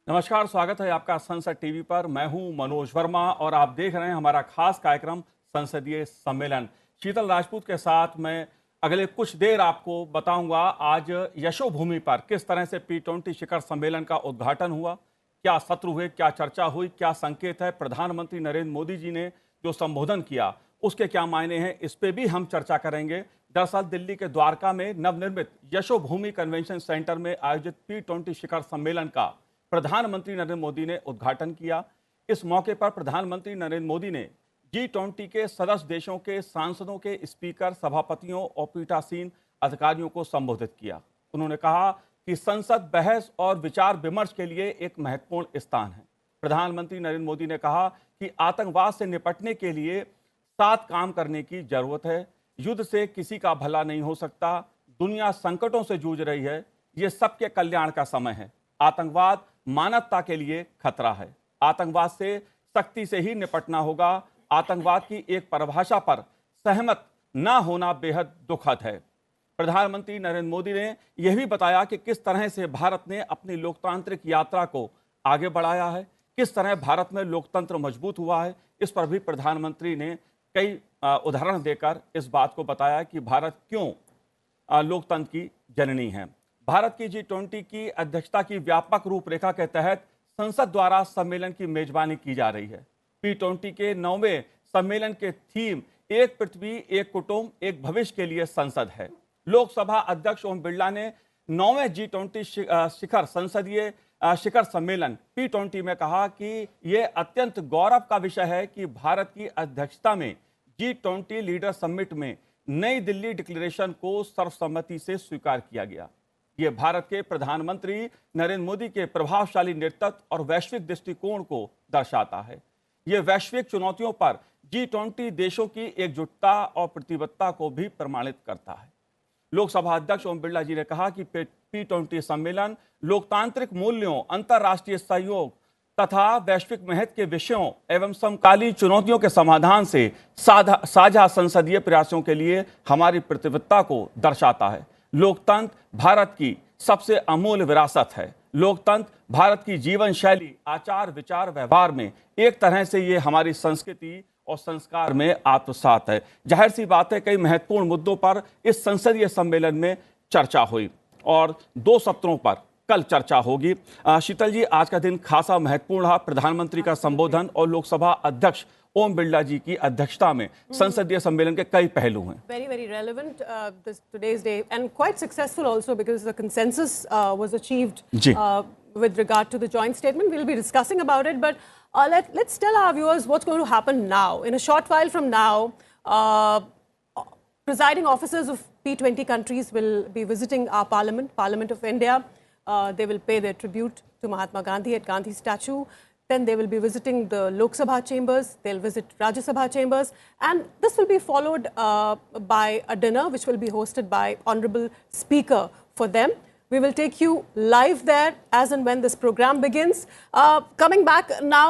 नमस्कार, स्वागत है आपका संसद टीवी पर। मैं हूं मनोज वर्मा और आप देख रहे हैं हमारा खास कार्यक्रम संसदीय सम्मेलन। शीतल राजपूत के साथ मैं अगले कुछ देर आपको बताऊंगा आज यशोभूमि पर किस तरह से P20 शिखर सम्मेलन का उद्घाटन हुआ, क्या सत्र हुए, क्या चर्चा हुई, क्या संकेत है। प्रधानमंत्री नरेंद्र मोदी जी ने जो संबोधन किया उसके क्या मायने हैं, इस पे भी हम चर्चा करेंगे। दरअसल दिल्ली के द्वारका में नवनिर्मित यशोभूमि कन्वेंशन सेंटर में आयोजित P20 शिखर सम्मेलन का प्रधानमंत्री नरेंद्र मोदी ने उद्घाटन किया। इस मौके पर प्रधानमंत्री नरेंद्र मोदी ने G20 के सदस्य देशों के सांसदों के स्पीकर, सभापतियों और पीठासीन अधिकारियों को संबोधित किया। उन्होंने कहा कि संसद बहस और विचार विमर्श के लिए एक महत्वपूर्ण स्थान है। प्रधानमंत्री नरेंद्र मोदी ने कहा कि आतंकवाद से निपटने के लिए साथ काम करने की जरूरत है। युद्ध से किसी का भला नहीं हो सकता। दुनिया संकटों से जूझ रही है। ये सबके कल्याण का समय है। आतंकवाद मानवता के लिए खतरा है। आतंकवाद से सख्ती से ही निपटना होगा। आतंकवाद की एक परिभाषा पर सहमत न होना बेहद दुखद है। प्रधानमंत्री नरेंद्र मोदी ने यह भी बताया कि किस तरह से भारत ने अपनी लोकतांत्रिक यात्रा को आगे बढ़ाया है, किस तरह भारत में लोकतंत्र मजबूत हुआ है। इस पर भी प्रधानमंत्री ने कई उदाहरण देकर इस बात को बताया कि भारत क्यों लोकतंत्र की जननी है। भारत की G20 की अध्यक्षता की व्यापक रूपरेखा के तहत संसद द्वारा सम्मेलन की मेजबानी की जा रही है। P20 के 9वें सम्मेलन के थीम एक पृथ्वी, एक कुटुंब, एक भविष्य के लिए संसद है। लोकसभा अध्यक्ष ओम बिरला ने 9वें G20 शिखर संसदीय शिखर सम्मेलन P20 में कहा कि यह अत्यंत गौरव का विषय है कि भारत की अध्यक्षता में G20 लीडर समिट में नई दिल्ली डिक्लेरेशन को सर्वसम्मति से स्वीकार किया गया। ये भारत के प्रधानमंत्री नरेंद्र मोदी के प्रभावशाली नेतृत्व और वैश्विक दृष्टिकोण को दर्शाता है। ये वैश्विक चुनौतियों पर G20 देशों की एकजुटता और प्रतिबद्धता को भी प्रमाणित करता है। लोकसभा अध्यक्ष ओम बिरला जी ने कहा कि P20 सम्मेलन लोकतांत्रिक मूल्यों, अंतर्राष्ट्रीय सहयोग तथा वैश्विक महत्व के विषयों एवं समकालीन चुनौतियों के समाधान से साझा संसदीय प्रयासों के लिए हमारी प्रतिबद्धता को दर्शाता है। लोकतंत्र भारत की सबसे अमूल्य विरासत है। लोकतंत्र भारत की जीवन शैली, आचार विचार, व्यवहार में एक तरह से ये हमारी संस्कृति और संस्कार में आत्मसात है। जाहिर सी बात है, कई महत्वपूर्ण मुद्दों पर इस संसदीय सम्मेलन में चर्चा हुई और 2 सत्रों पर कल चर्चा होगी। शीतल जी, आज का दिन खासा महत्वपूर्ण रहा। प्रधानमंत्री का संबोधन और लोकसभा अध्यक्ष ओम बिरला जी की अध्यक्षता में संसदीय सम्मेलन के कई पहलू हैं। Very relevant this today's day and quite successful also because the consensus was achieved with regard to the joint statement. We'll be discussing about it, but let's tell our viewers what's going to happen now. In a short while from now, presiding officers of P20 countries will be visiting our Parliament of India. They will pay their tribute to Mahatma Gandhi at Gandhi statue. Then they will be visiting the Lok Sabha chambers, they'll visit Rajya Sabha chambers, and this will be followed by a dinner which will be hosted by Honorable Speaker for them. We will take you live there as and when this program begins. Coming back now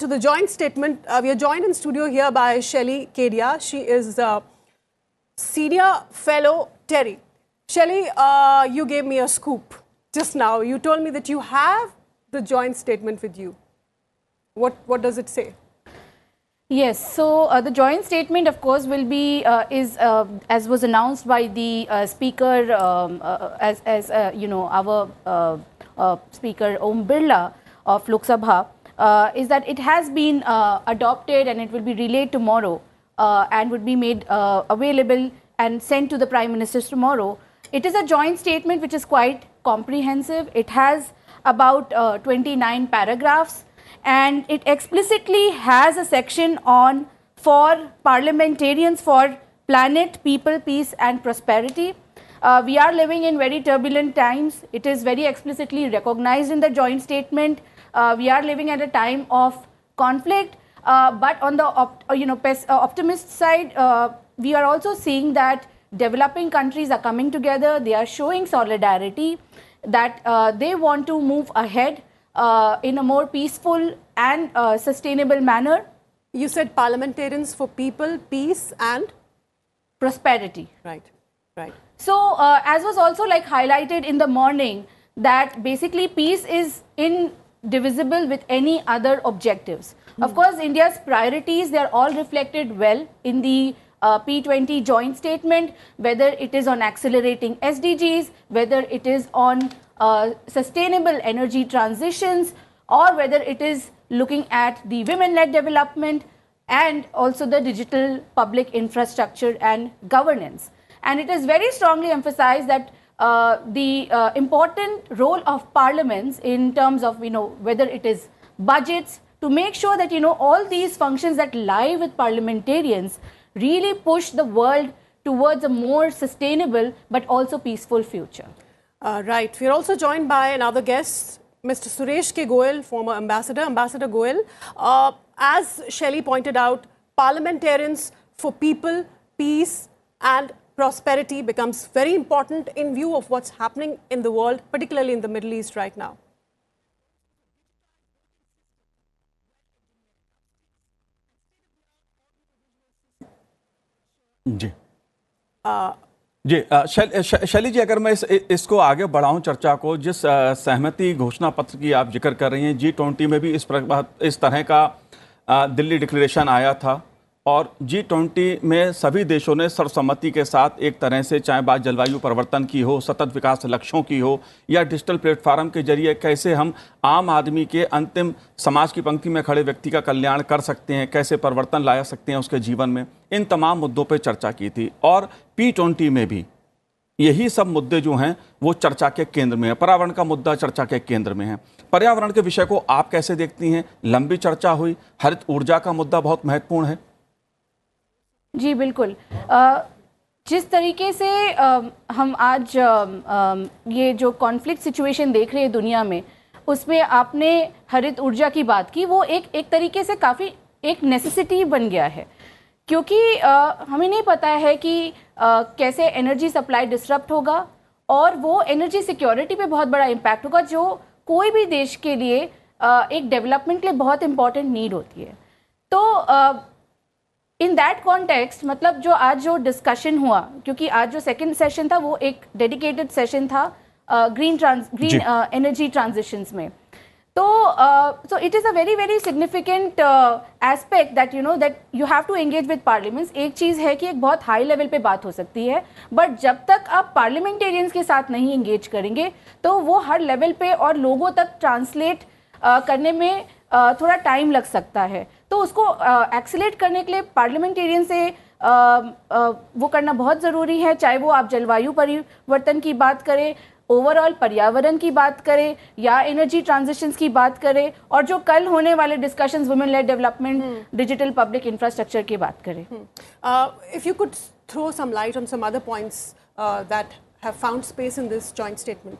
to the joint statement, we are joined in studio here by Shelly Kedia. She is Senior Fellow TERI. Shelly, you gave me a scoop just now. You told me that you have the joint statement with you. What does it say? Yes, so the joint statement, of course, will be as was announced by the speaker, our speaker Om Birla of Lok Sabha, is that it has been adopted and it will be relayed tomorrow and would be made available and sent to the Prime Ministers tomorrow. It is a joint statement which is quite comprehensive. It has about 29 paragraphs. And it explicitly has a section on for parliamentarians for planet, people, peace and prosperity. We are living in very turbulent times. It is very explicitly recognized in the joint statement. We are living at a time of conflict, but on the optimist side, we are also seeing that developing countries are coming together. They are showing solidarity, that they want to move ahead in a more peaceful and sustainable manner. You said parliamentarians for people, peace and prosperity. Right. So as was also like highlighted in the morning, that basically peace is in divisible with any other objectives. Of course, India's priorities, they are all reflected well in the P20 joint statement, whether it is on accelerating SDGs, whether it is on sustainable energy transitions, or whether it is looking at the women-led development and also the digital public infrastructure and governance. And it is very strongly emphasized that the important role of parliaments in terms of, whether it is budgets, to make sure that, all these functions that lie with parliamentarians really push the world towards a more sustainable but also peaceful future. Right. We're also joined by another guest, Mr. Suresh K. Goyal, former ambassador. Ambassador Goyal, as Shelley pointed out, parliamentarians for people, peace and prosperity becomes very important in view of what's happening in the world, particularly in the Middle East right now. जी जी शैली जी, अगर मैं इसको आगे बढ़ाऊं चर्चा को, जिस सहमति घोषणा पत्र की आप जिक्र कर रही हैं, G20 में भी इस तरह का दिल्ली डिक्लेरेशन आया था और G20 में सभी देशों ने सर्वसम्मति के साथ एक तरह से, चाहे बात जलवायु परिवर्तन की हो, सतत विकास लक्ष्यों की हो या डिजिटल प्लेटफॉर्म के जरिए कैसे हम आम आदमी के, अंतिम समाज की पंक्ति में खड़े व्यक्ति का कल्याण कर सकते हैं, कैसे परिवर्तन ला सकते हैं उसके जीवन में, इन तमाम मुद्दों पर चर्चा की थी। और P20 में भी यही सब मुद्दे जो हैं वो चर्चा के केंद्र में है। पर्यावरण का मुद्दा चर्चा के केंद्र में है। पर्यावरण के विषय को आप कैसे देखती हैं? लंबी चर्चा हुई, हरित ऊर्जा का मुद्दा बहुत महत्वपूर्ण है। जी बिल्कुल, जिस तरीके से हम आज ये जो कॉन्फ्लिक्ट सिचुएशन देख रहे हैं दुनिया में, उसमें आपने हरित ऊर्जा की बात की, वो एक तरीके से काफ़ी एक नेसेसिटी बन गया है, क्योंकि हमें नहीं पता है कि कैसे एनर्जी सप्लाई डिसरप्ट होगा और वो एनर्जी सिक्योरिटी पे बहुत बड़ा इम्पैक्ट होगा, जो कोई भी देश के लिए एक डेवलपमेंट के लिए बहुत इंपॉर्टेंट नीड होती है। तो इन दैट कॉन्टेक्स्ट, मतलब जो आज जो डिस्कशन हुआ, क्योंकि आज जो सेकंड सेशन था वो एक डेडिकेटेड सेशन था ग्रीन एनर्जी ट्रांजिशंस में, तो it is a very very significant aspect that that you have to engage with parliaments. एक चीज़ है कि एक बहुत हाई लेवल पे बात हो सकती है, बट जब तक आप पार्लियामेंटेरियंस के साथ नहीं एंगेज करेंगे तो वो हर लेवल पे और लोगों तक ट्रांसलेट करने में थोड़ा टाइम लग सकता है। तो उसको एक्सीलेट करने के लिए पार्लियामेंटेरियन से वो करना बहुत ज़रूरी है, चाहे वो आप जलवायु परिवर्तन की बात करें, ओवरऑल पर्यावरण की बात करें या एनर्जी ट्रांजिशंस की बात करें, और जो कल होने वाले discussions women lead development, digital public infrastructure की बात करें। If you could throw some light on some other points that have found space in this joint statement.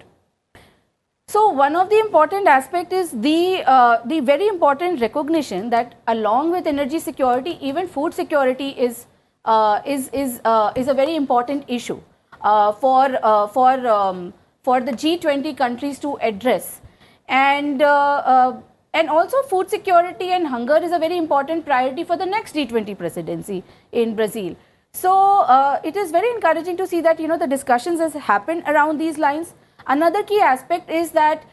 So one of the important aspect is the very important recognition that along with energy security, even food security is a very important issue for the G20 countries to address, and also food security and hunger is a very important priority for the next G20 presidency in Brazil. So it is very encouraging to see that the discussions has happened around these lines. Another key aspect is that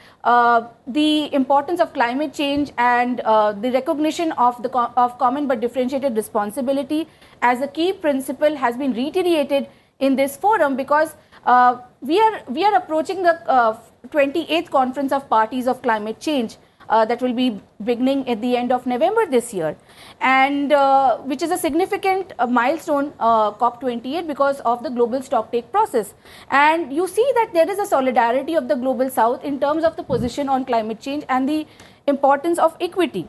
the importance of climate change and the recognition of common but differentiated responsibility as a key principle has been reiterated in this forum, because we are approaching the 28th Conference of Parties of Climate Change that will be beginning at the end of November this year, and which is a significant milestone, COP28, because of the global stocktake process. And you see that there is a solidarity of the global south in terms of the position on climate change and the importance of equity.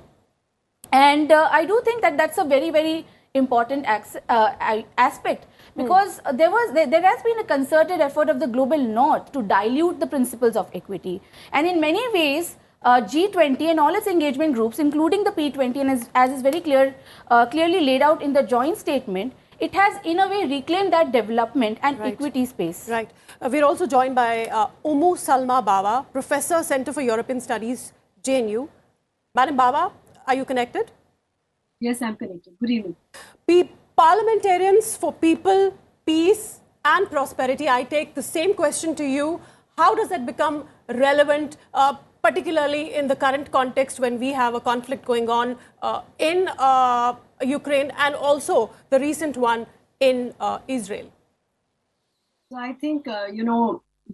And I do think that that's a very, very important aspect, because there has been a concerted effort of the global north to dilute the principles of equity, and in many ways G20 and all its engagement groups, including the P20, and as is very clearly laid out in the joint statement, it has in a way reclaimed that development and equity space. Right. We're also joined by Umu Salma Bawa, Professor, Center for European Studies, JNU. Madam Bawa, are you connected? Yes, I'm connected. Good evening. Parliamentarians for people, peace and prosperity. I take the same question to you. How does that become relevant, particularly in the current context when we have a conflict going on in Ukraine and also the recent one in Israel? So I think,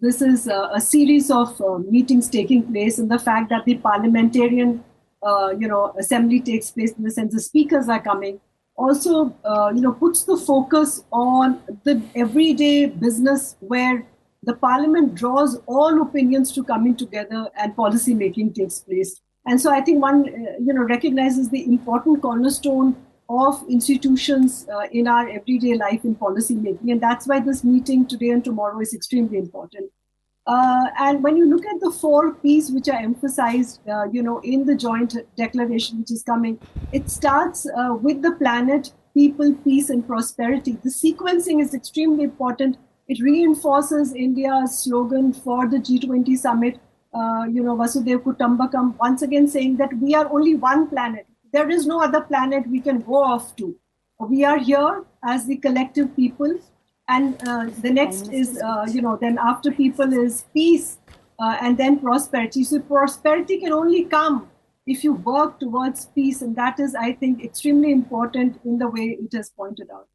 this is a series of meetings taking place, and the fact that the parliamentarian, assembly takes place in the sense the speakers are coming, also, puts the focus on the everyday business where the parliament draws all opinions to coming together and policy making takes place. And so I think one, recognizes the important cornerstone of institutions in our everyday life in policy making. And that's why this meeting today and tomorrow is extremely important. And when you look at the 4 Ps which are emphasized, in the joint declaration which is coming, it starts with the planet, people, peace, and prosperity. The sequencing is extremely important. It reinforces India's slogan for the G20 summit, Vasudhaiva Kutumbakam, once again saying that we are only one planet. There is no other planet we can go off to. We are here as the collective people. And the next is, then after people is peace and then prosperity. So prosperity can only come if you work towards peace. And that is, I think, extremely important in the way it is pointed out.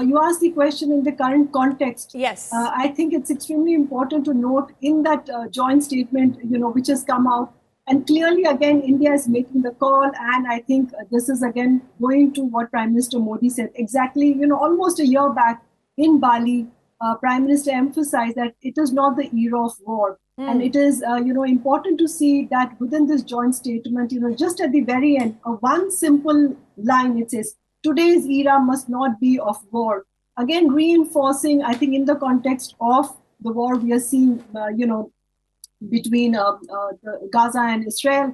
You asked the question in the current context. Yes. I think it's extremely important to note in that joint statement, which has come out. And clearly, again, India is making the call. And I think this is, again, going to what Prime Minister Modi said exactly, almost a year back in Bali. Prime Minister emphasized that it is not the era of war. And it is, important to see that within this joint statement, just at the very end, one simple line, it says, today's era must not be of war. Again, reinforcing, I think, in the context of the war we are seeing, between Gaza and Israel,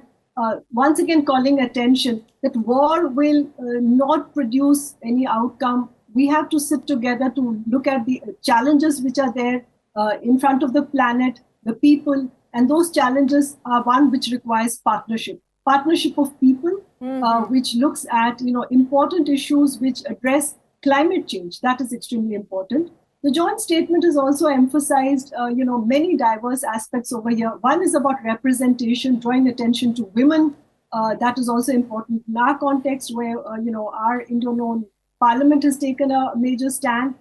once again calling attention that war will not produce any outcome. We have to sit together to look at the challenges which are there in front of the planet, the people, and those challenges are one which requires partnership of people, which looks at, important issues which address climate change. That is extremely important. The joint statement has also emphasized, many diverse aspects over here. One is about representation, drawing attention to women. That is also important in our context where, our Indo-known Parliament has taken a major stand.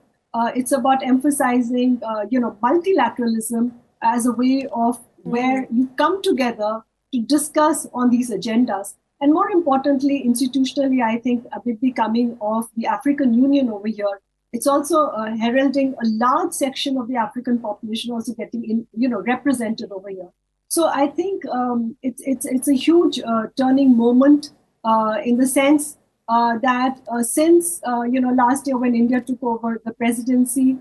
It's about emphasizing, multilateralism as a way of where you come together to discuss on these agendas. And more importantly, institutionally, I think with the coming of the African Union over here, it's also heralding a large section of the African population also getting represented over here. So I think it's a huge turning moment in the sense that since last year when India took over the presidency,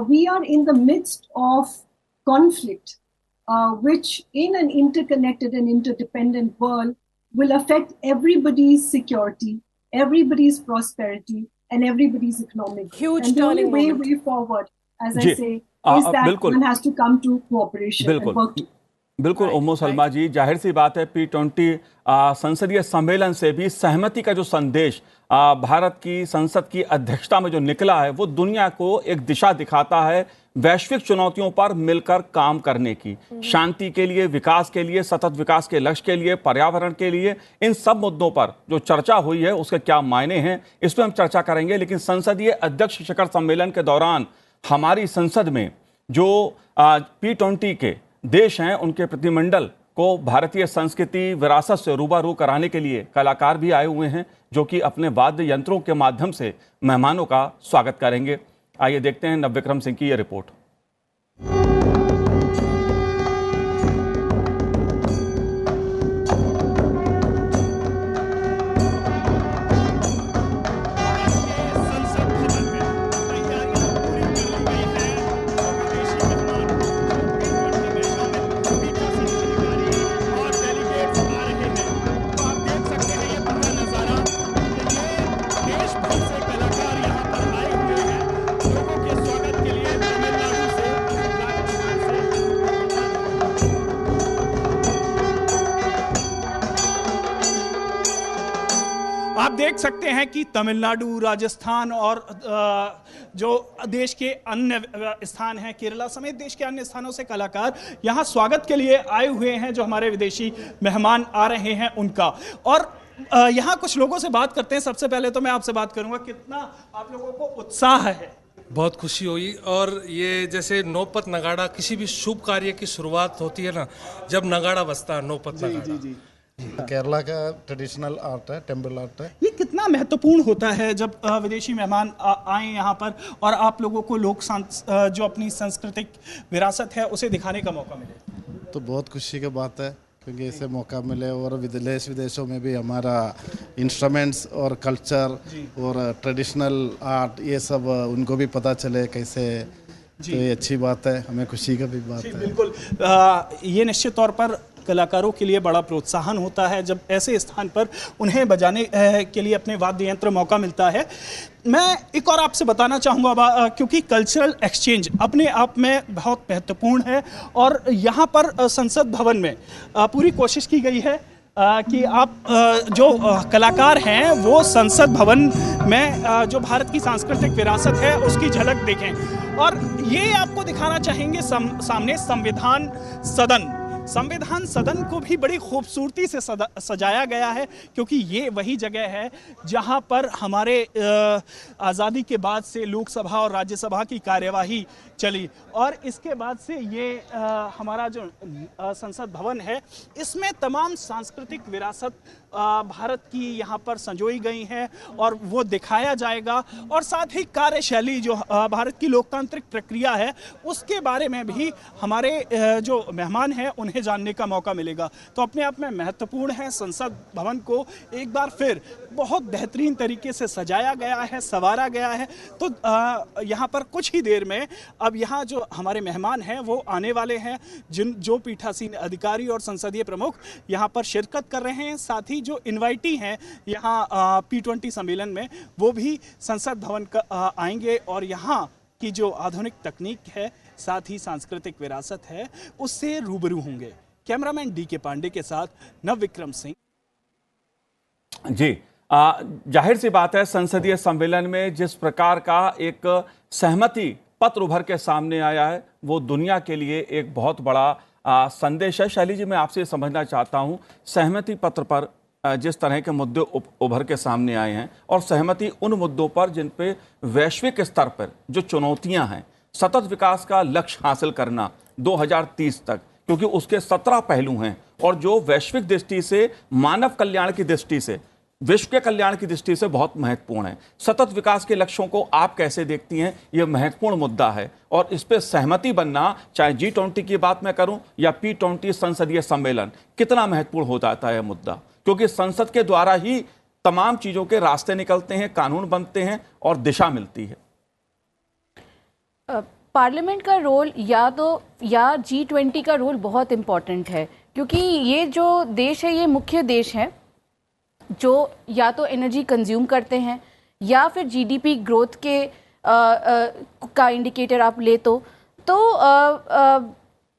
we are in the midst of conflict, which in an interconnected and interdependent world will affect everybody's security, everybody's prosperity, and everybody's economic growth. Huge and the only turning way forward, as I ji, say, is that one has to come to cooperation and work together. बिल्कुल उम्मो सलमा जी, जाहिर सी बात है P20 संसदीय सम्मेलन से भी सहमति का जो संदेश भारत की संसद की अध्यक्षता में जो निकला है वो दुनिया को एक दिशा दिखाता है वैश्विक चुनौतियों पर मिलकर काम करने की, शांति के लिए, विकास के लिए, सतत विकास के लक्ष्य के लिए, पर्यावरण के लिए। इन सब मुद्दों पर जो चर्चा हुई है उसके क्या मायने हैं इस पर हम चर्चा करेंगे। लेकिन संसदीय अध्यक्ष शिखर सम्मेलन के दौरान हमारी संसद में जो P20 के देश हैं उनके प्रतिनिधिमंडल को भारतीय संस्कृति विरासत से रूबरू कराने के लिए कलाकार भी आए हुए हैं जो कि अपने वाद्य यंत्रों के माध्यम से मेहमानों का स्वागत करेंगे। आइए देखते हैं नवविक्रम सिंह की यह रिपोर्ट। आप देख सकते हैं कि तमिलनाडु, राजस्थान और जो देश के अन्य स्थान हैं, केरला समेत देश के अन्य स्थानों से कलाकार यहाँ स्वागत के लिए आए हुए हैं, जो हमारे विदेशी मेहमान आ रहे हैं उनका। और यहाँ कुछ लोगों से बात करते हैं। सबसे पहले तो मैं आपसे बात करूंगा, कितना आप लोगों को उत्साह है? बहुत खुशी हुई। और ये जैसे नौपत नगाड़ा, किसी भी शुभ कार्य की शुरुआत होती है ना, जब नगाड़ा बजता है, नौपत नगाड़ा। केरला का ट्रेडिशनल आर्ट है, टेम्पल आर्ट है। ये कितना महत्वपूर्ण होता है जब विदेशी मेहमान आए यहाँ पर और आप लोगों को जो अपनी सांस्कृतिक विरासत है उसे दिखाने का मौका मिले? तो बहुत खुशी की बात है, क्योंकि इसे मौका मिले और देश विदेशों में भी हमारा इंस्ट्रूमेंट्स और कल्चर और ट्रेडिशनल आर्ट ये सब उनको भी पता चले कैसे। तो ये अच्छी बात है, हमें खुशी का भी बात है। बिल्कुल, ये निश्चित तौर पर कलाकारों के लिए बड़ा प्रोत्साहन होता है जब ऐसे स्थान पर उन्हें बजाने के लिए अपने वाद्य यंत्र मौका मिलता है। मैं एक और आपसे बताना चाहूँगा, क्योंकि कल्चरल एक्सचेंज अपने आप में बहुत महत्वपूर्ण है और यहाँ पर संसद भवन में पूरी कोशिश की गई है कि आप जो कलाकार हैं वो संसद भवन में जो भारत की सांस्कृतिक विरासत है उसकी झलक देखें। और ये आपको दिखाना चाहेंगे सामने संविधान सदन को भी बड़ी खूबसूरती से सजाया गया है, क्योंकि ये वही जगह है जहां पर हमारे आज़ादी के बाद से लोकसभा और राज्यसभा की कार्यवाही चली और इसके बाद से ये हमारा जो संसद भवन है इसमें तमाम सांस्कृतिक विरासत भारत की यहाँ पर संजोई गई हैं और वो दिखाया जाएगा। और साथ ही कार्यशैली जो भारत की लोकतांत्रिक प्रक्रिया है उसके बारे में भी हमारे जो मेहमान हैं उन्हें जानने का मौका मिलेगा। तो अपने आप में महत्वपूर्ण है। संसद भवन को एक बार फिर बहुत बेहतरीन तरीके से सजाया गया है, संवारा गया है। तो यहाँ पर कुछ ही देर में अब यहाँ जो हमारे मेहमान हैं वो आने वाले हैं, जो पीठासीन अधिकारी और संसदीय प्रमुख यहाँ पर शिरकत कर रहे हैं। साथ ही जो इनवाइटी हैं यहाँ P20 सम्मेलन में वो भी संसद भवन का आएंगे और यहाँ की जो आधुनिक तकनीक है साथ ही सांस्कृतिक विरासत है उससे रूबरू होंगे। कैमरामैन DK पांडे के साथ नव विक्रम सिंह। जी, जाहिर सी बात है, संसदीय सम्मेलन में जिस प्रकार का एक सहमति पत्र उभर के सामने आया है वो दुनिया के लिए एक बहुत बड़ा संदेश है। शैली जी, मैं आपसे समझना चाहता हूं, सहमति पत्र पर जिस तरह के मुद्दे उभर के सामने आए हैं और सहमति उन मुद्दों पर जिन पे वैश्विक स्तर पर जो चुनौतियां हैं, सतत विकास का लक्ष्य हासिल करना 2030 तक, क्योंकि उसके 17 पहलू हैं और जो वैश्विक दृष्टि से, मानव कल्याण की दृष्टि से, विश्व के कल्याण की दृष्टि से बहुत महत्वपूर्ण है। सतत विकास के लक्ष्यों को आप कैसे देखती हैं, यह महत्वपूर्ण मुद्दा है और इस पे सहमति बनना, चाहे G20 की बात मैं करूं या P20 संसदीय सम्मेलन, कितना महत्वपूर्ण हो जाता है मुद्दा, क्योंकि संसद के द्वारा ही तमाम चीजों के रास्ते निकलते हैं, कानून बनते हैं और दिशा मिलती है। पार्लियामेंट का रोल या G20 का रोल बहुत इम्पॉर्टेंट है, क्योंकि ये जो देश है ये मुख्य देश है जो या तो एनर्जी कंज्यूम करते हैं या फिर जीडीपी ग्रोथ के का इंडिकेटर आप ले तो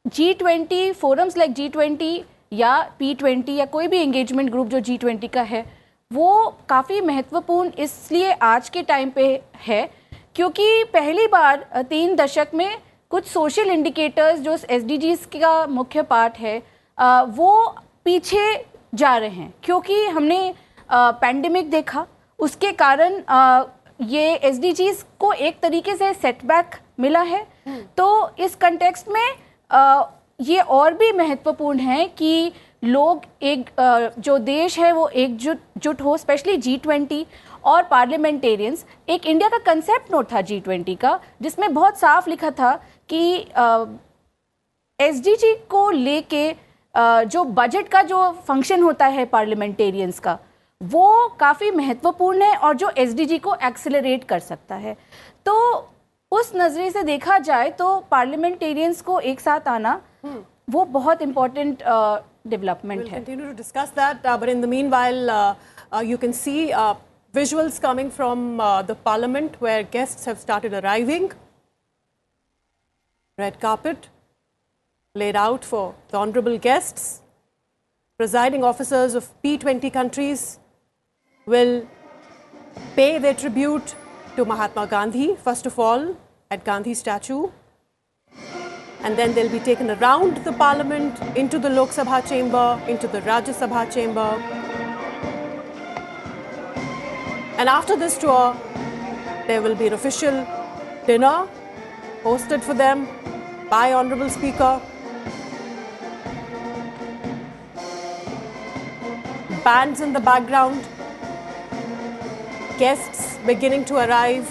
G20 फोरम्स लाइक G20 या P20 या कोई भी एंगेजमेंट ग्रुप जो G20 का है वो काफ़ी महत्वपूर्ण इसलिए आज के टाइम पे है क्योंकि पहली बार 3 दशक में कुछ सोशल इंडिकेटर्स जो SDGs का मुख्य पार्ट है वो पीछे जा रहे हैं, क्योंकि हमने पैंडेमिक देखा, उसके कारण ये SDGs को एक तरीके से सेटबैक मिला है। तो इस कंटेक्स्ट में ये और भी महत्वपूर्ण है कि लोग जो देश है वो एकजुट हो, स्पेशली G20 और पार्लियामेंटेरियंस। एक इंडिया का कंसेप्ट नोट था G20 का जिसमें बहुत साफ लिखा था कि SDG को लेके जो बजट का जो फंक्शन होता है पार्लियामेंटेरियंस का वो काफ़ी महत्वपूर्ण है और जो SDG को एक्सेलरेट कर सकता है। तो उस नज़रिए से देखा जाए तो पार्लियामेंटेरियंस को एक साथ आना वो बहुत इम्पोर्टेंट डेवलपमेंट है। We'll continue to discuss that, but in the meanwhile, you can see visuals coming from the parliament where guests have started arriving. Red carpet laid out for the honorable guests. Presiding officers of P20 countries will pay their tribute to Mahatma Gandhi, first of all at Gandhi statue, and then they'll be taken around the parliament, into the Lok Sabha chamber, into the Rajya Sabha chamber. And after this tour, there will be an official dinner hosted for them by Honorable Speaker. Bands in the background, guests beginning to arrive.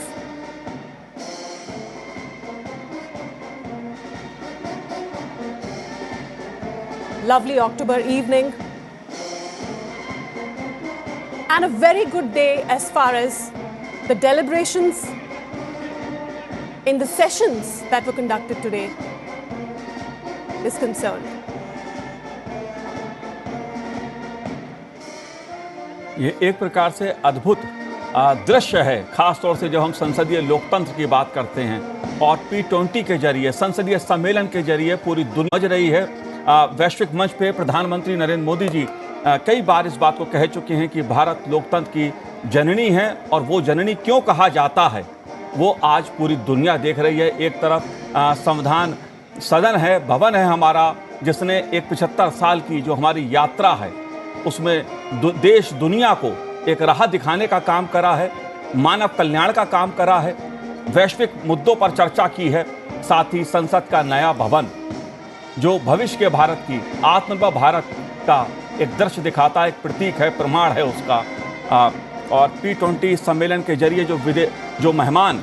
Lovely October evening. And a very good day as far as the deliberations in the sessions that were conducted today is concerned. ये एक प्रकार से अद्भुत दृश्य है, खास तौर से जब हम संसदीय लोकतंत्र की बात करते हैं और P20 के जरिए, संसदीय सम्मेलन के जरिए पूरी दुनिया समझ रही है। वैश्विक मंच पे प्रधानमंत्री नरेंद्र मोदी जी कई बार इस बात को कह चुके हैं कि भारत लोकतंत्र की जननी है, और वो जननी क्यों कहा जाता है वो आज पूरी दुनिया देख रही है। एक तरफ संविधान सदन है, भवन है हमारा, जिसने एक 75 साल की जो हमारी यात्रा है उसमें देश दुनिया को एक राह दिखाने का काम करा है, मानव कल्याण का काम करा है, वैश्विक मुद्दों पर चर्चा की है। साथ ही संसद का नया भवन जो भविष्य के भारत की, आत्मनिर्भर भारत का एक दृश्य दिखाता है, एक प्रतीक है, प्रमाण है उसका। और P20 सम्मेलन के जरिए जो मेहमान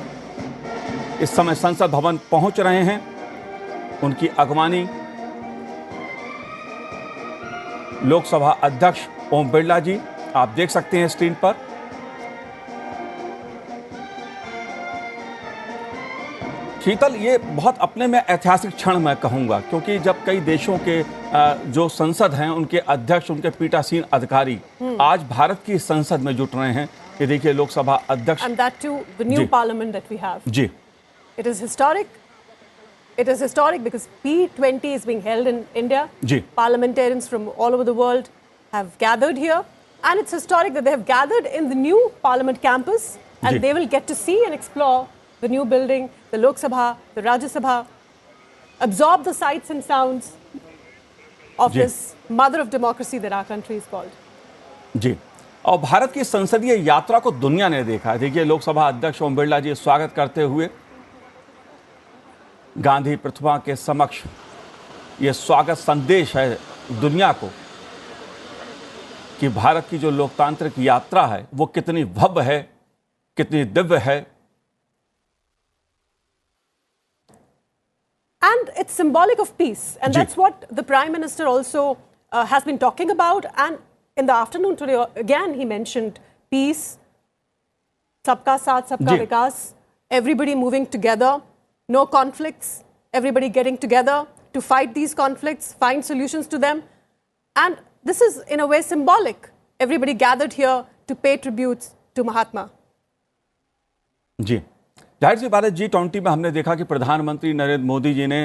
इस समय संसद भवन पहुंच रहे हैं, उनकी अगवानी लोकसभा अध्यक्ष ओम बिरला जी आप देख सकते हैं स्क्रीन पर। शीतल, ये बहुत अपने में ऐतिहासिक क्षण मैं कहूंगा, क्योंकि जब कई देशों के जो संसद हैं उनके अध्यक्ष, उनके पीठासीन अधिकारी आज भारत की संसद में जुट रहे हैं। ये देखिए लोकसभा अध्यक्ष, And that too, the new parliament that we have. Ji, It is historic. It is historic because P20 is being held in India. Ji, Parliamentarians from all over the world have gathered here, and it's historic that they have gathered in the new Parliament campus, and ji. they will get to see and explore the new building, the Lok Sabha, the Rajya Sabha, absorb the sights and sounds of ji. this mother of democracy that our country is called. जी। और भारत की संसदीय यात्रा को दुनिया ने देखा है। देखिए लोकसभा अध्यक्ष ओम बिरला जी स्वागत करते हुए गांधी प्रतिमा के समक्ष ये स्वागत संदेश है दुनिया को कि भारत की जो लोकतांत्रिक यात्रा है वो कितनी भव्य है, कितनी दिव्य है। And it's symbolic of peace. And ji. that's what the Prime Minister also has been talking about. And in the afternoon today, again, he mentioned peace, sabka saath, sabka ji. vikas, everybody moving together, no conflicts, everybody getting together to fight these conflicts, find solutions to them. And this is, in a way, symbolic. Everybody gathered here to pay tributes to Mahatma. जी, जाहिर सी बात है G20 में हमने देखा कि प्रधानमंत्री नरेंद्र मोदी जी ने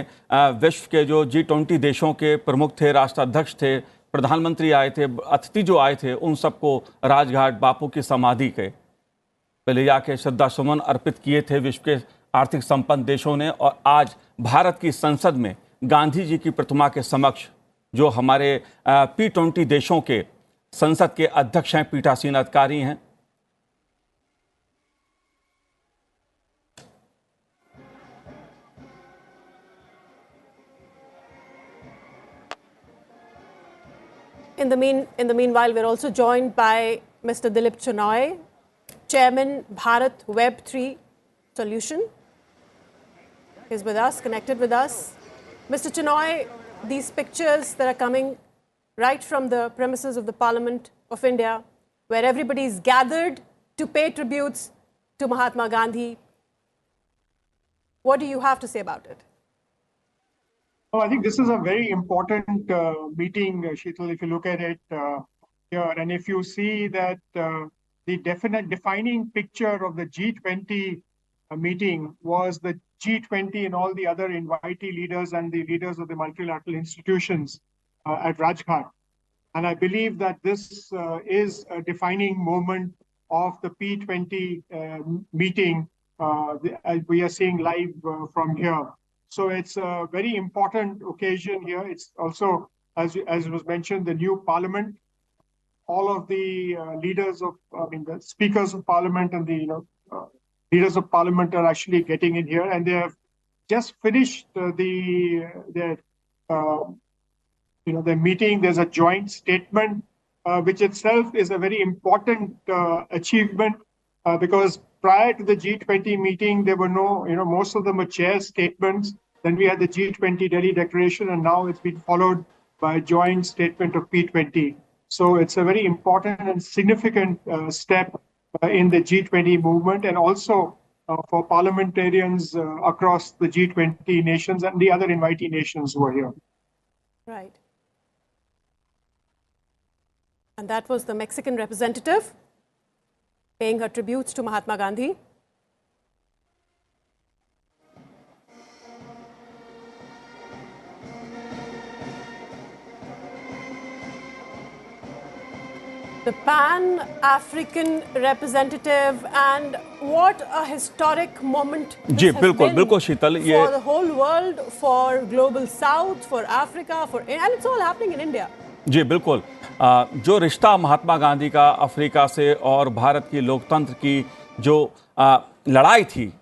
विश्व के जो G20 देशों के प्रमुख थे, राष्ट्राध्यक्ष थे, प्रधानमंत्री आए थे, अतिथि जो आए थे, उन सबको राजघाट बापू की समाधि के पहले जाके श्रद्धा सुमन अर्पित किए थे विश्व के आर्थिक संपन्न देशों ने। और आज भारत की संसद में गांधी जी की प्रतिमा के समक्ष जो हमारे P20 देशों के संसद के अध्यक्ष हैं, पीठासीन अधिकारी हैं, In the meanwhile, we're also joined by Mr. Dilip Chenoy, Chairman, Bharat Web3 Solution. He's with us, connected with us. Mr. Chenoy, these pictures that are coming right from the premises of the Parliament of India, where everybody is gathered to pay tributes to Mahatma Gandhi. What do you have to say about it? Oh, I think this is a very important meeting, Sheetal, if you look at it here. And if you see that the defining picture of the G20 meeting was the G20 and all the other invitee leaders and the leaders of the multilateral institutions at Rajghat. And I believe that this is a defining moment of the P20 meeting. We are seeing live from here. So it's a very important occasion here. It's also, as was mentioned, the new parliament. All of the leaders of, the speakers of parliament and the leaders of parliament are actually getting in here, and they have just finished their meeting. There's a joint statement, which itself is a very important achievement, because prior to the G20 meeting, there were no, most of them were chair statements. Then we had the G20 Delhi Declaration, and now it's been followed by a joint statement of P20. So it's a very important and significant step in the G20 movement, and also for parliamentarians across the G20 nations and the other invitee nations who are here. Right. And that was the Mexican representative paying her tributes to Mahatma Gandhi. The Pan-African representative, and what a historic moment this has बिल्कुल been बिल्कुल शीतल, ये for the whole world, for global south, for Africa, and it's all happening in India. जी बिल्कुल, जो रिश्ता महात्मा गांधी का Africa से और भारत की लोकतंत्र की जो लड़ाई थी,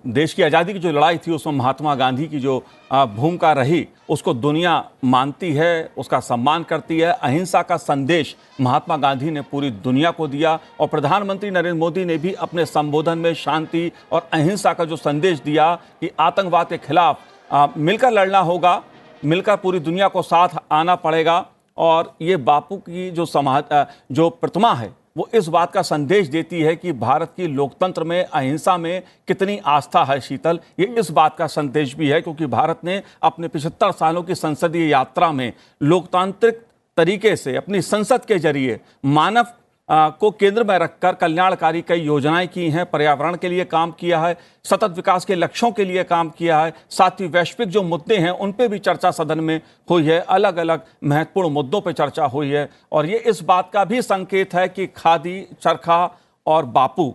देश की आज़ादी की जो लड़ाई थी, उसमें महात्मा गांधी की जो भूमिका रही, उसको दुनिया मानती है, उसका सम्मान करती है। अहिंसा का संदेश महात्मा गांधी ने पूरी दुनिया को दिया, और प्रधानमंत्री नरेंद्र मोदी ने भी अपने संबोधन में शांति और अहिंसा का जो संदेश दिया कि आतंकवाद के खिलाफ मिलकर लड़ना होगा, मिलकर पूरी दुनिया को साथ आना पड़ेगा। और ये बापू की जो प्रतिमा है, वो इस बात का संदेश देती है कि भारत की लोकतंत्र में, अहिंसा में कितनी आस्था है। शीतल, ये इस बात का संदेश भी है क्योंकि भारत ने अपने 75 सालों की संसदीय यात्रा में लोकतांत्रिक तरीके से अपनी संसद के जरिए मानव को केंद्र में रखकर कल्याणकारी कई योजनाएं की हैं, पर्यावरण के लिए काम किया है, सतत विकास के लक्ष्यों के लिए काम किया है, साथ ही वैश्विक जो मुद्दे हैं उन पे भी चर्चा सदन में हुई है, अलग अलग महत्वपूर्ण मुद्दों पे चर्चा हुई है। और ये इस बात का भी संकेत है कि खादी, चरखा और बापू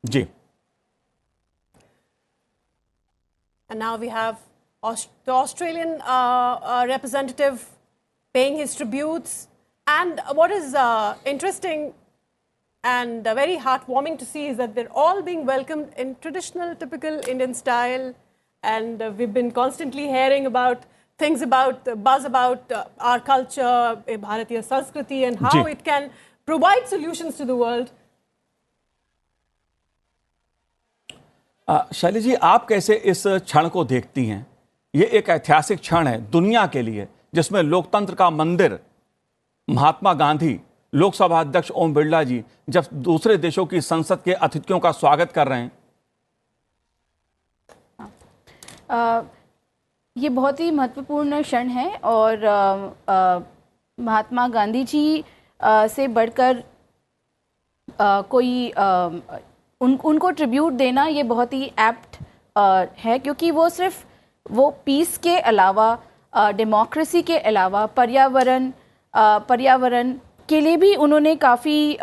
जी। And now we have the Australian representative paying his tributes. And what is interesting and very heartwarming to see is that they're all being welcomed in traditional, typical Indian style. And we've been constantly hearing about things buzz about our culture, Bharatiya Sanskriti, and how it can provide solutions to the world. शैली जी, आप कैसे इस क्षण को देखती हैं? ये एक ऐतिहासिक क्षण है दुनिया के लिए, जिसमें लोकतंत्र का मंदिर महात्मा गांधी, लोकसभा अध्यक्ष ओम बिरला जी जब दूसरे देशों की संसद के अतिथियों का स्वागत कर रहे हैं। ये बहुत ही महत्वपूर्ण क्षण है, और महात्मा गांधी जी से बढ़कर कोई उनको ट्रिब्यूट देना ये बहुत ही एप्ट है, क्योंकि वो सिर्फ पीस के अलावा, डेमोक्रेसी के अलावा पर्यावरण के लिए भी उन्होंने काफ़ी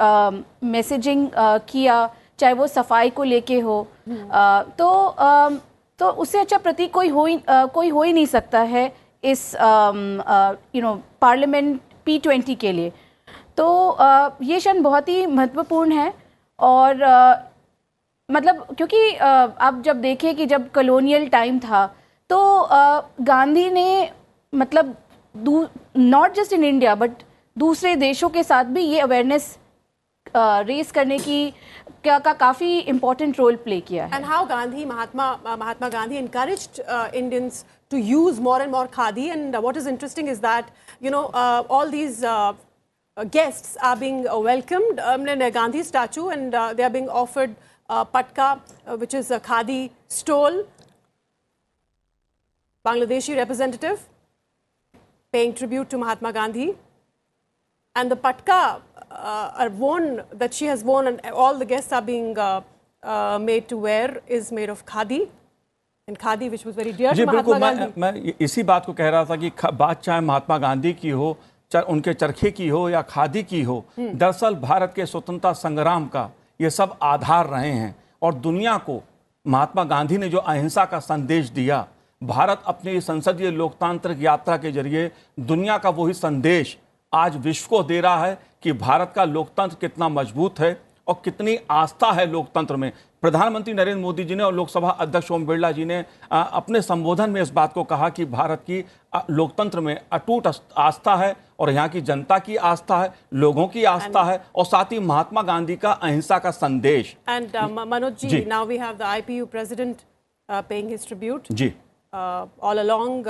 मैसेजिंग किया, चाहे वो सफाई को लेके हो। तो उससे अच्छा प्रतीक कोई हो ही नहीं सकता है इस पार्लियामेंट P20 के लिए। तो ये क्षण बहुत ही महत्वपूर्ण है, और मतलब क्योंकि आप जब देखें कि जब कॉलोनियल टाइम था, तो गांधी ने मतलब not just in India but दूसरे देशों के साथ भी ये अवेयरनेस रेस करने का काफ़ी इम्पोर्टेंट रोल प्ले किया है। And how Mahatma Gandhi encouraged Indians to use more and more khadi, and what is interesting is that all these guests are being welcomed in a Gandhi statue, and they are being offered patka, which is a khadi stole. Bangladeshi representative paying tribute to Mahatma Gandhi, and the patka that she has worn, and all the guests are being made to wear, is made of khadi, and khadi which was very dear to Mahatma Gandhi. मैं इसी बात को कह रहा था कि बात चाहे महात्मा गांधी की हो, उनके चरखे की हो या खादी की हो, दरअसल भारत के स्वतंत्रता संग्राम का ये सब आधार रहे हैं। और दुनिया को महात्मा गांधी ने जो अहिंसा का संदेश दिया, भारत अपनी संसदीय लोकतांत्रिक यात्रा के जरिए दुनिया का वही संदेश आज विश्व को दे रहा है कि भारत का लोकतंत्र कितना मजबूत है और कितनी आस्था है लोकतंत्र में। प्रधानमंत्री नरेंद्र मोदी जी ने और लोकसभा अध्यक्ष ओम बिरला जी ने अपने संबोधन में इस बात को कहा कि भारत की लोकतंत्र में अटूट आस्था है और यहाँ की जनता की आस्था है, लोगों की आस्था है और साथ ही महात्मा गांधी का अहिंसा का संदेश। And Manoj ji, now we have the IPU president paying his tribute. जी, all along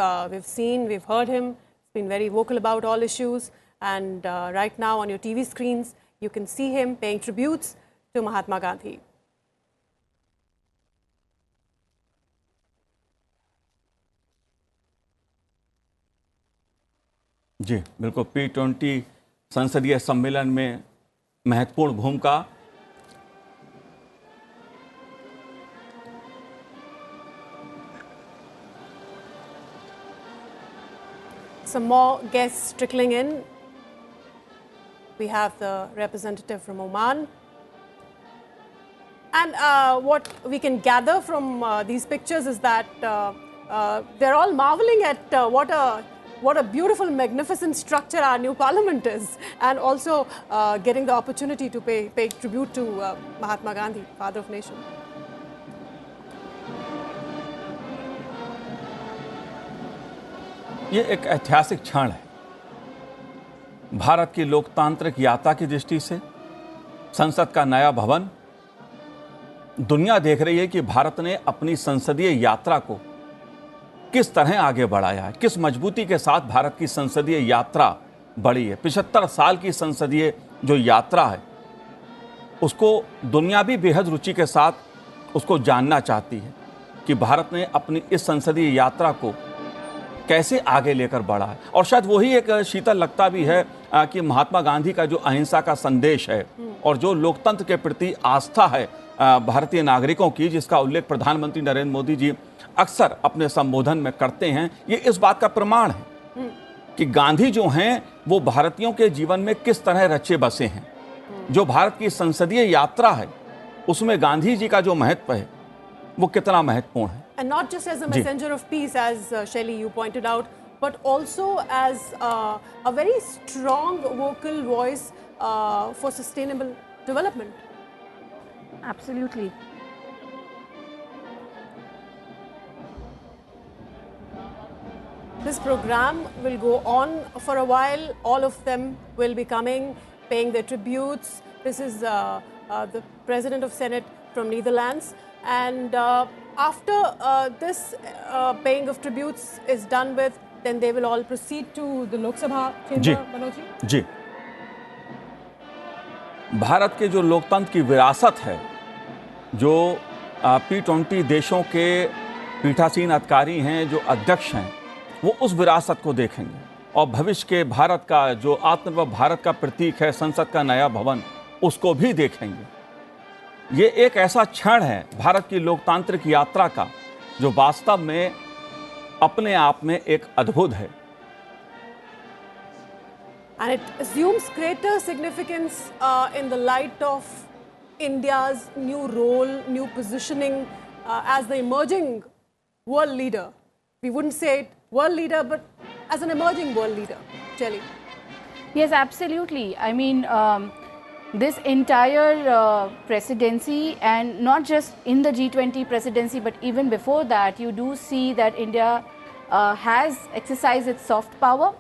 we've heard him. He's been very vocal about all issues, and right now on your TV screens you can see him paying tributes to Mahatma Gandhi. जी बिल्कुल, P20 संसदीय सम्मेलन में महत्वपूर्ण भूमिका। Some more guests trickling in. We have the representative from Oman. And what we can gather from these pictures is that they're all marveling at what a beautiful, magnificent structure our new parliament is, and also getting the opportunity to pay tribute to Mahatma Gandhi, father of nation. ये एक ऐतिहासिक क्षण है भारत की लोकतांत्रिक यात्रा की दृष्टि से। संसद का नया भवन, दुनिया देख रही है कि भारत ने अपनी संसदीय यात्रा को किस तरह आगे बढ़ाया है, किस मजबूती के साथ भारत की संसदीय यात्रा बढ़ी है। 75 साल की संसदीय जो यात्रा है उसको दुनिया भी बेहद रुचि के साथ उसको जानना चाहती है कि भारत ने अपनी इस संसदीय यात्रा को कैसे आगे लेकर बढ़ा है। और शायद वही एक शीतल लगता भी है कि महात्मा गांधी का जो अहिंसा का संदेश है और जो लोकतंत्र के प्रति आस्था है भारतीय नागरिकों की, जिसका उल्लेख प्रधानमंत्री नरेंद्र मोदी जी अक्सर अपने संबोधन में करते हैं, ये इस बात का प्रमाण है कि गांधी जो हैं वो भारतीयों के जीवन में किस तरह रचे बसे हैं। जो भारत की संसदीय यात्रा है उसमें गांधी जी का जो महत्व है वो कितना महत्वपूर्ण है। And not just as a messenger of peace, as Shelly you pointed out, but also as a very strong vocal voice for sustainable development. Absolutely. This program will go on for a while. All of them will be coming, paying their tributes. This is the President of Senate from Netherlands. And after this paying of tributes is done with, then they will all proceed to the Lok Sabha chamber. Manoj ji? जी, भारत के जो लोकतंत्र की विरासत है, जो P20 देशों के पीठासीन अधिकारी हैं, जो अध्यक्ष हैं, वो उस विरासत को देखेंगे और भविष्य के भारत का जो आत्मनिर्भर भारत का प्रतीक है संसद का नया भवन, उसको भी देखेंगे। ये एक ऐसा क्षण है भारत की लोकतांत्रिक यात्रा का जो वास्तव में अपने आप में एक अद्भुत है। And it assumes greater significance in the light of India's new role, new positioning as the emerging world leader. We wouldn't say it world leader, but as an emerging world leader. Shelly. Yes, absolutely. I mean, this entire presidency, and not just in the G20 presidency, but even before that, you do see that India has exercised its soft power.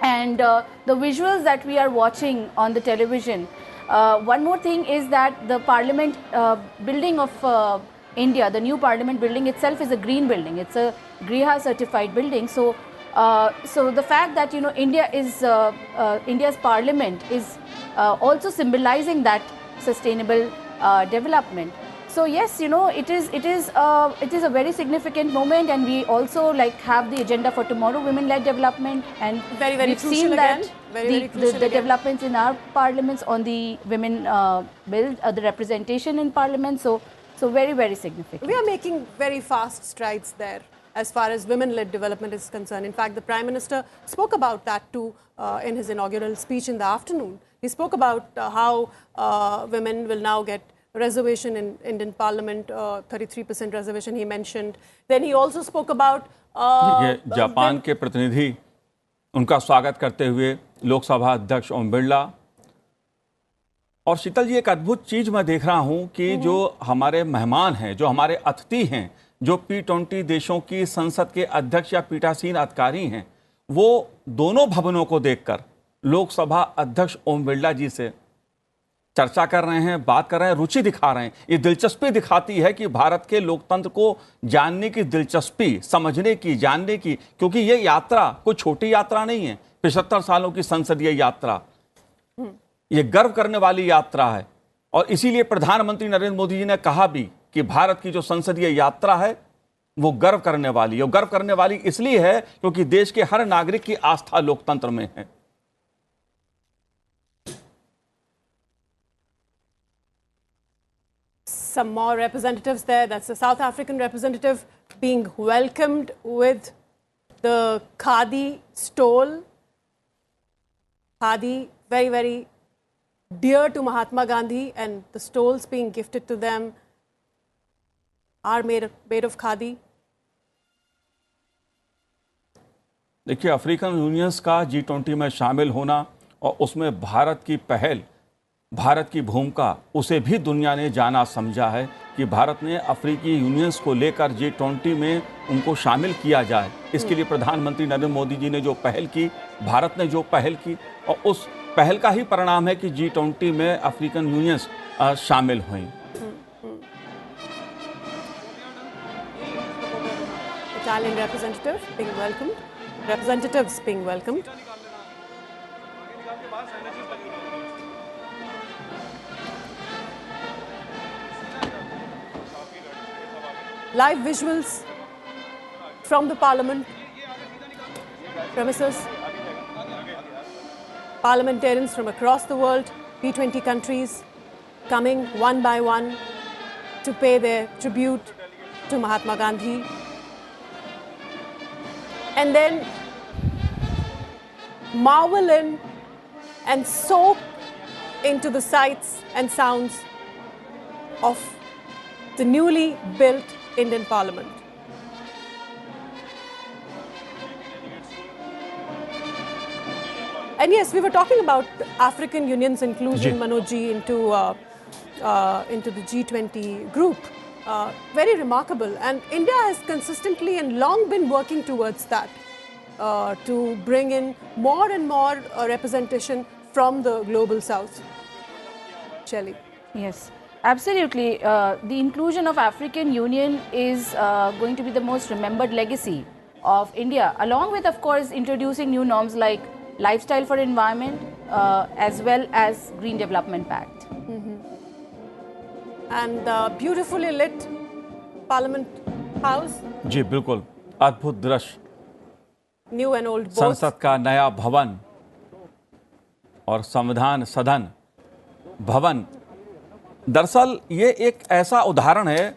And the visuals that we are watching on the television, one more thing is that the parliament building of India, the new parliament building itself is a green building. It's a GRIHA certified building. So, so the fact that India is India's parliament is also symbolizing that sustainable development. So yes, it is a very significant moment, and we also have the agenda for tomorrow, women-led development, and very we've crucial seen that again. Very crucial the again. developments in our parliaments on the women bill, the representation in parliament. So very significant. We are making very fast strides there. as far as women-led development is concerned. In fact, the Prime Minister spoke about that too in his inaugural speech in the afternoon. He spoke about how women will now get reservation in Indian Parliament, 33% reservation he mentioned. Then he also spoke about ये Japan के प्रतिनिधि उनका स्वागत करते हुए लोकसभा अध्यक्ष ओम बिरला। और शीतल जी, एक अद्भुत चीज मैं देख रहा हूं कि जो हमारे मेहमान हैं, जो हमारे अतिथि हैं, जो P20 देशों की संसद के अध्यक्ष या पीठासीन अधिकारी हैं, वो दोनों भवनों को देखकर लोकसभा अध्यक्ष ओम बिरला जी से चर्चा कर रहे हैं, बात कर रहे हैं, रुचि दिखा रहे हैं। ये दिलचस्पी दिखाती है कि भारत के लोकतंत्र को जानने की दिलचस्पी, समझने की, जानने की, क्योंकि ये यात्रा कोई छोटी यात्रा नहीं है। 75 सालों की संसदीय यात्रा, ये गर्व करने वाली यात्रा है। और इसीलिए प्रधानमंत्री नरेंद्र मोदी जी ने कहा भी कि भारत की जो संसदीय यात्रा है वो गर्व करने वाली है। गर्व करने वाली इसलिए है क्योंकि देश के हर नागरिक की आस्था लोकतंत्र में है। Some more representatives there. That's the South African representative being welcomed with the khadi stole. Khadi, very, very dear to Mahatma Gandhi, and the stoles being gifted to them are made of khadi. देखिए, African unions का G20 में शामिल होना और उसमें भारत की पहल, भारत की भूमिका, उसे भी दुनिया ने जाना समझा है कि भारत ने अफ्रीकी यूनियंस को लेकर G20 में उनको शामिल किया जाए। इसके लिए प्रधानमंत्री नरेंद्र मोदी जी ने जो पहल की, भारत ने जो पहल की, और उस पहल का ही परिणाम है कि G20 में अफ्रीकन यूनियंस शामिल हुई। Italian representatives being welcomed. Live visuals from the Parliament premises. Parliamentarians from across the world, P20 countries, coming one by one to pay their tribute to Mahatma Gandhi. And then marvel in and soak into the sights and sounds of the newly built Indian Parliament. And yes, we were talking about African Union's inclusion, Manoj ji, into the G20 group. Very remarkable. And India has consistently and long been working towards that, to bring in more and more representation from the global south. Shelley. Yes, absolutely. The inclusion of African Union is going to be the most remembered legacy of India, along with, of course, introducing new norms like Lifestyle for Environment, as well as Green Development Pact. And beautifully lit Parliament House. जी बिल्कुल, अद्भुत दृश्य। New and old both. संसद का नया भवन और संविधान सदन भवन। दरअसल ये एक ऐसा उदाहरण है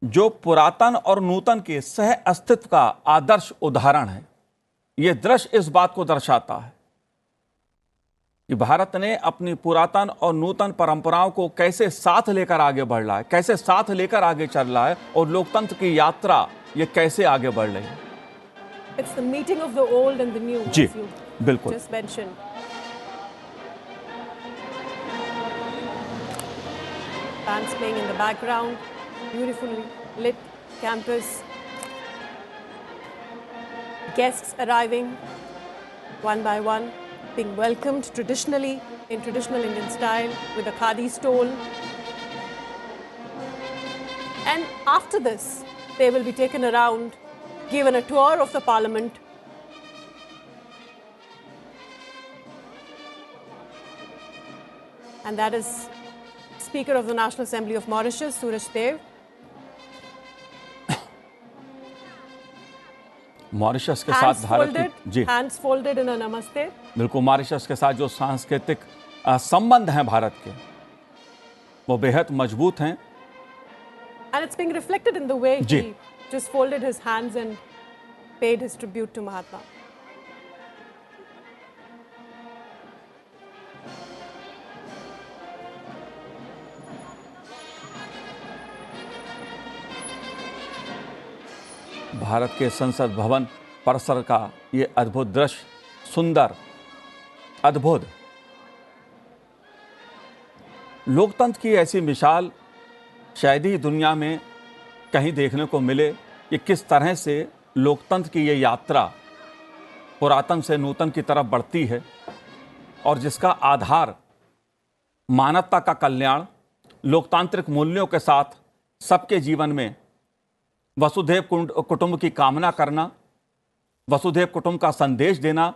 जो पुरातन और नूतन के सह अस्तित्व का आदर्श उदाहरण है। ये दृश्य इस बात को दर्शाता है कि भारत ने अपनी पुरातन और नूतन परंपराओं को कैसे साथ लेकर आगे बढ़ रहा है, कैसे साथ लेकर आगे चल रहा है, और लोकतंत्र की यात्रा ये कैसे आगे बढ़ रही है। It's the meeting of the old and the new, जी, as you बिल्कुल। just mentioned. Bands playing in the background, beautifully lit campus. Guests arriving one by one, being welcomed traditionally in traditional Indian style with a khadi stole. And after this, they will be taken around, given a tour of the Parliament. And that is Speaker of the National Assembly of Mauritius, Suraj Dev. Mauritius के साथ भारत की जी hands folded in a namaste. बिल्कुल, Mauritius के साथ जो सांस्कृतिक संबंध हैं भारत के, वो बेहद मजबूत हैं। And it's being reflected in the way ji. he just folded his hands and paid his tribute to Mahatma. Bharat के संसद भवन परिसर का ये अद्भुत दृश्य, सुंदर, अद्भुत। लोकतंत्र की ऐसी मिसाल शायद ही दुनिया में कहीं देखने को मिले कि किस तरह से लोकतंत्र की ये यात्रा पुरातन से नूतन की तरफ बढ़ती है और जिसका आधार मानवता का कल्याण, लोकतांत्रिक मूल्यों के साथ सबके जीवन में वसुधैव कुटुंब की कामना करना, वसुधैव कुटुंब का संदेश देना।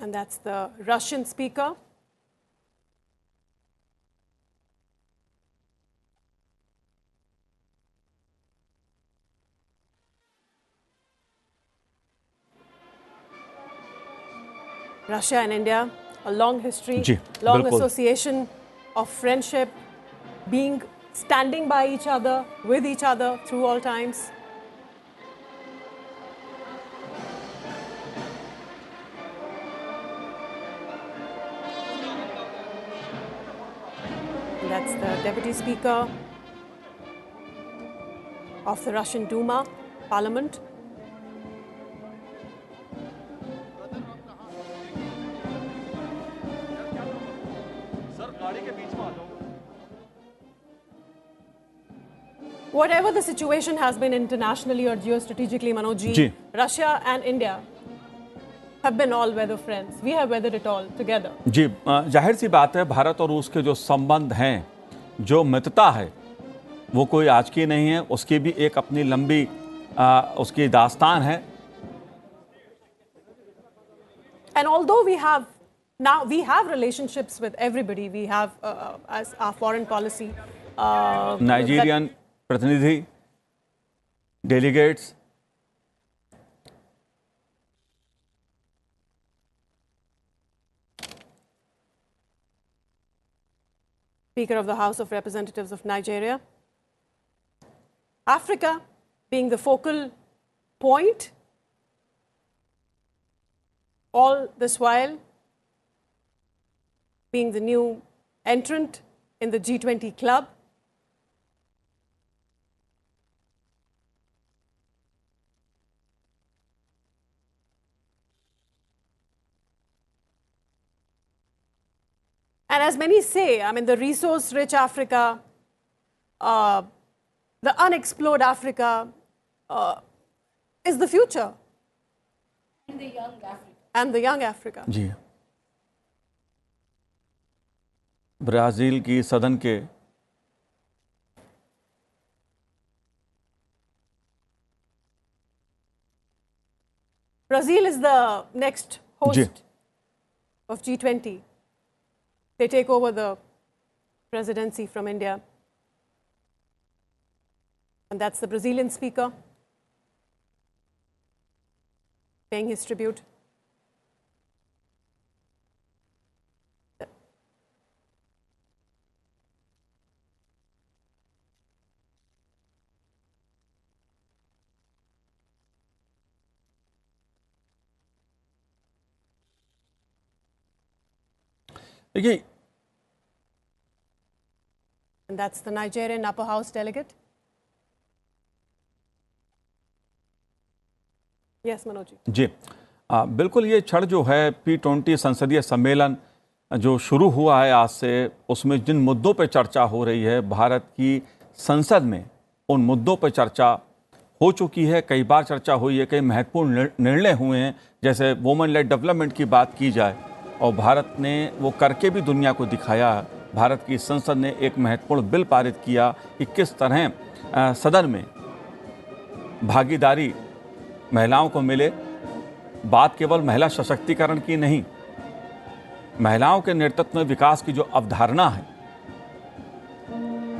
And that's the Russian speaker. Russia and India, a long history, ji, long बिल्कुल। association of friendship, standing by each other, with each other through all times. And that's the Deputy Speaker of the Russian Duma Parliament. Whatever the situation has been internationally or geostrategically, Manoj ji, Russia and India have been all-weather friends. We have weathered it all together. जी, जाहिर सी बात है, भारत और रूस के जो संबंध हैं, जो मित्रता है, वो कोई आज की नहीं है, उसकी भी एक अपनी लंबी उसकी दास्तान है। And although we have relationships with everybody, we have as our foreign policy. Nigerian प्रतिनिधि, delegates, Speaker of the House of Representatives of Nigeria. Africa being the focal point, all this while being the new entrant in the G20 club. And as many say, I mean, the resource-rich Africa, the unexplored Africa is the future. And the young Africa. And the young Africa. जी, Brazil की सदन के Brazil is the next host ji, of G20. They take over the presidency from India. And that's the Brazilian speaker paying his tribute. देखिए, And that's the Nigerian upper house delegate. Yes, Manoj ji. जी, बिल्कुल ये क्षण जो है P20 संसदीय सम्मेलन जो शुरू हुआ है आज से, उसमें जिन मुद्दों पर चर्चा हो रही है, भारत की संसद में उन मुद्दों पर चर्चा हो चुकी है, कई बार चर्चा हुई है, कई महत्वपूर्ण निर्णय हुए हैं, जैसे वुमेन लेड डेवलपमेंट की बात की जाए और भारत ने वो करके भी दुनिया को दिखाया। भारत की संसद ने एक महत्वपूर्ण बिल पारित किया कि किस तरह सदन में भागीदारी महिलाओं को मिले। बात केवल महिला सशक्तिकरण की नहीं, महिलाओं के नेतृत्व में विकास की जो अवधारणा है,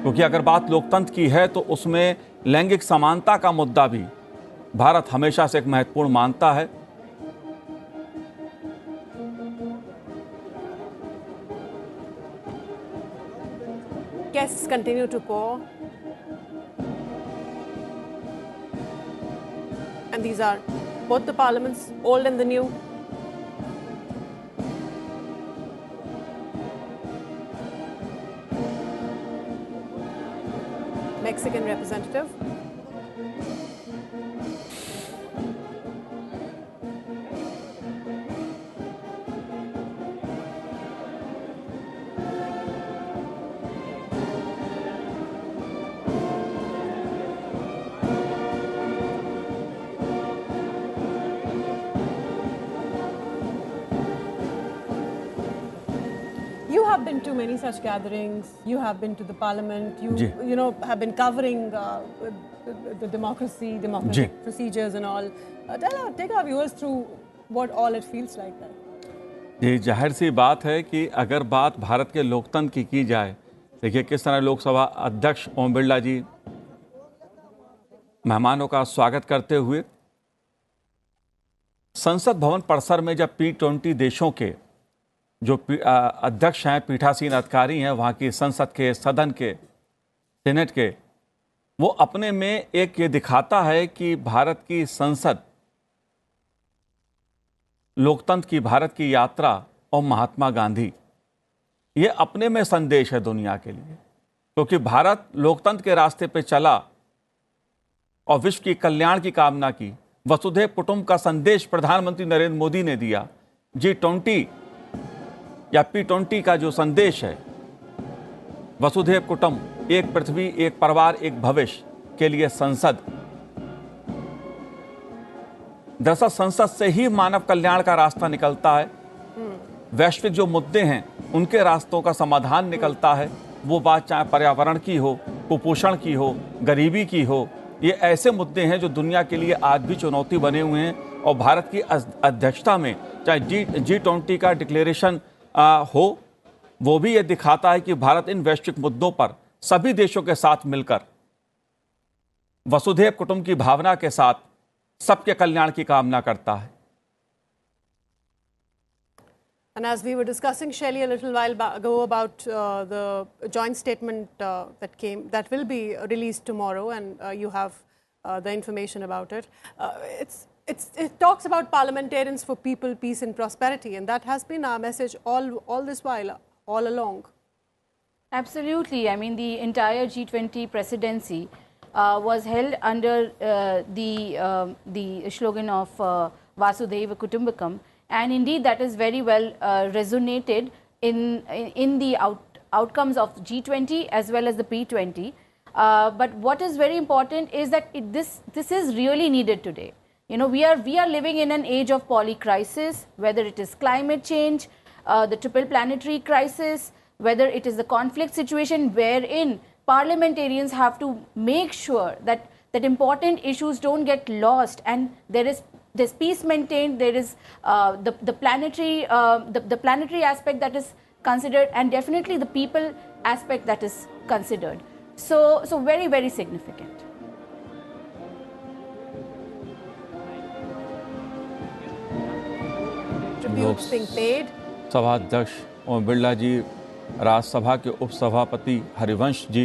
क्योंकि अगर बात लोकतंत्र की है तो उसमें लैंगिक समानता का मुद्दा भी भारत हमेशा से एक महत्वपूर्ण मानता है। Guests can continue to pour. And these are both the parliaments, old and the new. Mexican representative. You have been to many such gatherings. You have been to the parliament. You know, have been covering the democratic procedures and all. Take our viewers through what all it feels like there. ये जाहिर सी बात है कि अगर बात भारत के लोकतंत्र की जाए, देखिए किस तरह लोकसभा अध्यक्ष ओम बिरला जी मेहमानों का स्वागत करते हुए संसद भवन परिसर में जब P20 देशों के जो अध्यक्ष हैं, पीठासीन अधिकारी हैं, वहाँ की संसद के, सदन के, सेनेट के, वो अपने में एक ये दिखाता है कि भारत की संसद लोकतंत्र की, भारत की यात्रा और महात्मा गांधी, ये अपने में संदेश है दुनिया के लिए, क्योंकि भारत लोकतंत्र के रास्ते पे चला और विश्व की कल्याण की कामना की। वसुधैव कुटुंब का संदेश प्रधानमंत्री नरेंद्र मोदी ने दिया। G20 या P20 का जो संदेश है, वसुधैव कुटुंब, एक पृथ्वी, एक परिवार, एक भविष्य के लिए संसद, दरअसल संसद से ही मानव कल्याण का रास्ता निकलता है। वैश्विक जो मुद्दे हैं उनके रास्तों का समाधान निकलता है। वो बात चाहे पर्यावरण की हो, कुपोषण की हो, गरीबी की हो, ये ऐसे मुद्दे हैं जो दुनिया के लिए आज भी चुनौती बने हुए हैं। और भारत की अध्यक्षता में चाहे G20 का डिक्लेरेशन हो, वो भी ये दिखाता है कि भारत इन वैश्विक मुद्दों पर सभी देशों के साथ मिलकर वसुधैव कुटुंब की भावना के साथ सबके कल्याण की कामना करता है। And as we were discussing, Shelley, a little while ago about the joint statement that will be released tomorrow, and you have the information about it. It talks about parliamentarians for people, peace and prosperity, and that has been our message all this while, all along. Absolutely. I mean, the entire G20 presidency was held under the slogan of Vasudhaiva Kutumbakam, and indeed that is very well resonated in the outcomes of G20 as well as the P20. But what is very important is that this is really needed today. You know, we are living in an age of polycrisis, whether it is climate change, the triple planetary crisis, whether it is the conflict situation wherein parliamentarians have to make sure that important issues don't get lost and there's peace maintained, there is the planetary aspect that is considered, and definitely the people aspect that is considered. So very, very significant. Tributes being paid. सभा अध्यक्ष ओम बिरला जी, राज्यसभा के उपसभापति हरिवंश जी,